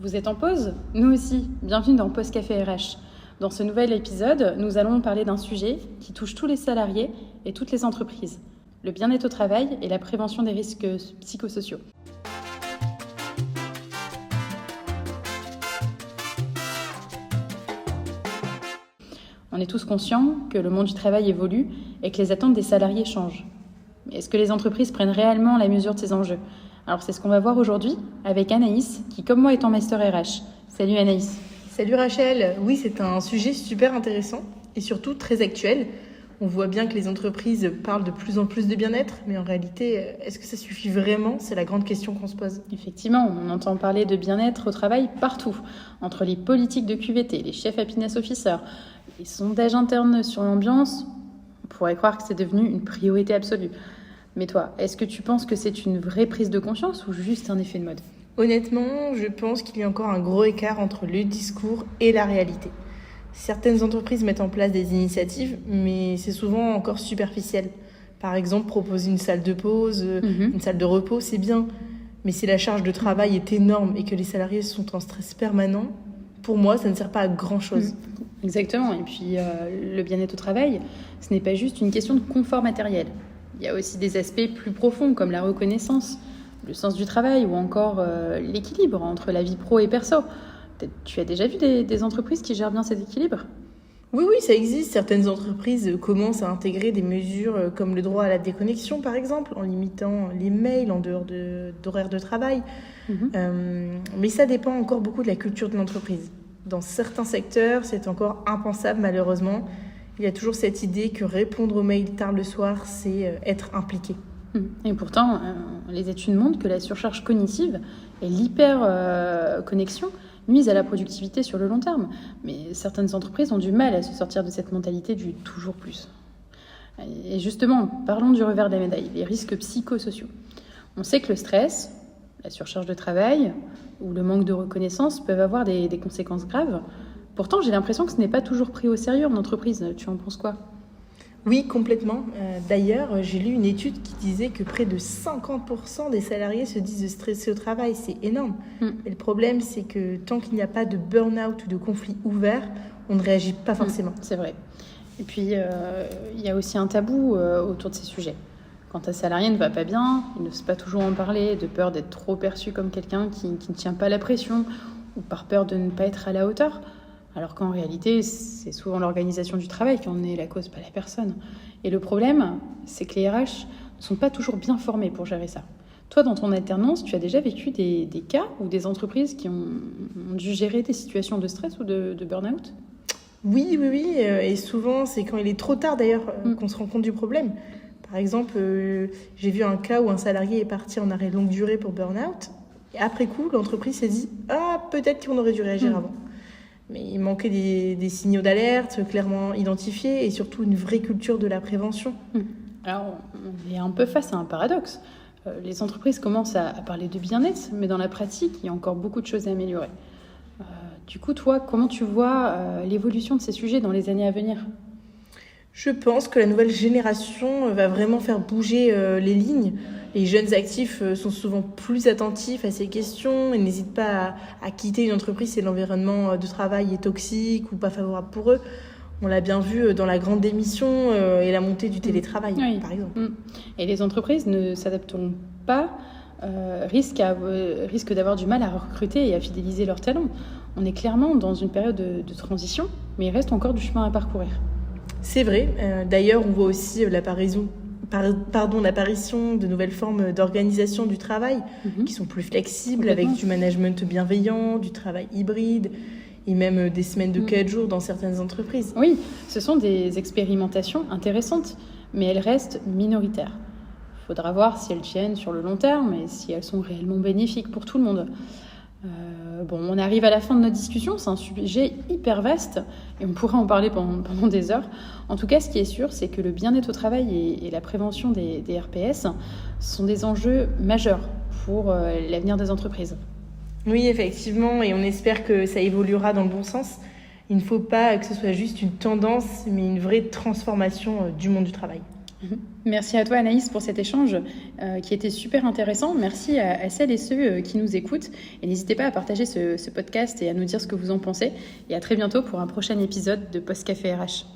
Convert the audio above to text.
Vous êtes en pause? Nous aussi, bienvenue dans Pause Café RH. Dans ce nouvel épisode, nous allons parler d'un sujet qui touche tous les salariés et toutes les entreprises, le bien-être au travail et la prévention des risques psychosociaux. On est tous conscients que le monde du travail évolue et que les attentes des salariés changent. Mais est-ce que les entreprises prennent réellement la mesure de ces enjeux? Alors c'est ce qu'on va voir aujourd'hui avec Anaïs, qui comme moi est en master RH. Salut Anaïs. Salut Rachel, oui c'est un sujet super intéressant et surtout très actuel. On voit bien que les entreprises parlent de plus en plus de bien-être, mais en réalité, est-ce que ça suffit vraiment? C'est la grande question qu'on se pose. Effectivement, on entend parler de bien-être au travail partout, entre les politiques de QVT, les chefs happiness officers, les sondages internes sur l'ambiance. On pourrait croire que c'est devenu une priorité absolue. Mais toi, est-ce que tu penses que c'est une vraie prise de conscience ou juste un effet de mode? Honnêtement, je pense qu'il y a encore un gros écart entre le discours et la réalité. Certaines entreprises mettent en place des initiatives, mais c'est souvent encore superficiel. Par exemple, proposer une salle de pause, une salle de repos, c'est bien. Mais si la charge de travail est énorme et que les salariés sont en stress permanent, pour moi, ça ne sert pas à grand-chose. Exactement. Et puis, le bien-être au travail, ce n'est pas juste une question de confort matériel. Il y a aussi des aspects plus profonds, comme la reconnaissance, le sens du travail ou encore l'équilibre entre la vie pro et perso. Tu as déjà vu des entreprises qui gèrent bien cet équilibre? Oui, ça existe. Certaines entreprises commencent à intégrer des mesures comme le droit à la déconnexion, par exemple, en limitant les mails en dehors d'horaires de travail. Mais ça dépend encore beaucoup de la culture de l'entreprise. Dans certains secteurs, c'est encore impensable, malheureusement. Il y a toujours cette idée que répondre aux mails tard le soir, c'est être impliqué. Et pourtant, les études montrent que la surcharge cognitive et l'hyperconnexion nuisent à la productivité sur le long terme. Mais certaines entreprises ont du mal à se sortir de cette mentalité du toujours plus. Et justement, parlons du revers de la médaille, les risques psychosociaux. On sait que le stress, la surcharge de travail ou le manque de reconnaissance peuvent avoir des conséquences graves. Pourtant, j'ai l'impression que ce n'est pas toujours pris au sérieux en entreprise. Tu en penses quoi? Oui, complètement. D'ailleurs, j'ai lu une étude qui disait que près de 50% des salariés se disent stressés au travail. C'est énorme. Et le problème, c'est que tant qu'il n'y a pas de burn-out ou de conflit ouvert, on ne réagit pas forcément. C'est vrai. Et puis, il y a aussi un tabou autour de ces sujets. Quand un salarié ne va pas bien, il n'ose pas toujours en parler, de peur d'être trop perçu comme quelqu'un qui ne tient pas la pression ou par peur de ne pas être à la hauteur. Alors qu'en réalité, c'est souvent l'organisation du travail qui en est la cause, pas la personne. Et le problème, c'est que les RH ne sont pas toujours bien formés pour gérer ça. Toi, dans ton alternance, tu as déjà vécu des cas ou des entreprises qui ont dû gérer des situations de stress ou de burn-out? Oui. Et souvent, c'est quand il est trop tard d'ailleurs qu'on se rend compte du problème. Par exemple, j'ai vu un cas où un salarié est parti en arrêt longue durée pour burn-out. Et après coup, l'entreprise s'est dit « Ah, peut-être qu'on aurait dû réagir avant ». Mais il manquait des signaux d'alerte clairement identifiés et surtout une vraie culture de la prévention. Alors, on est un peu face à un paradoxe. Les entreprises commencent à parler de bien-être, mais dans la pratique, il y a encore beaucoup de choses à améliorer. Du coup, toi, comment tu vois l'évolution de ces sujets dans les années à venir? Je pense que la nouvelle génération va vraiment faire bouger les lignes. Les jeunes actifs sont souvent plus attentifs à ces questions et n'hésitent pas à quitter une entreprise si l'environnement de travail est toxique ou pas favorable pour eux. On l'a bien vu dans la grande démission et la montée du télétravail, par exemple. Et les entreprises ne s'adapteront pas, risquent d'avoir du mal à recruter et à fidéliser leurs talents. On est clairement dans une période de transition, mais il reste encore du chemin à parcourir. C'est vrai. D'ailleurs, on voit aussi l'apparition de nouvelles formes d'organisation du travail qui sont plus flexibles, avec du management bienveillant, du travail hybride et même des semaines de 4 jours dans certaines entreprises. Oui, ce sont des expérimentations intéressantes, mais elles restent minoritaires. Il faudra voir si elles tiennent sur le long terme et si elles sont réellement bénéfiques pour tout le monde. On arrive à la fin de notre discussion, c'est un sujet hyper vaste et on pourrait en parler pendant des heures. En tout cas, ce qui est sûr, c'est que le bien-être au travail et la prévention des RPS sont des enjeux majeurs pour l'avenir des entreprises. Oui, effectivement, et on espère que ça évoluera dans le bon sens. Il ne faut pas que ce soit juste une tendance, mais une vraie transformation du monde du travail. Merci à toi Anaïs pour cet échange qui était super intéressant. Merci à celles et ceux qui nous écoutent. Et n'hésitez pas à partager ce podcast et à nous dire ce que vous en pensez. Et à très bientôt pour un prochain épisode de Post Café RH.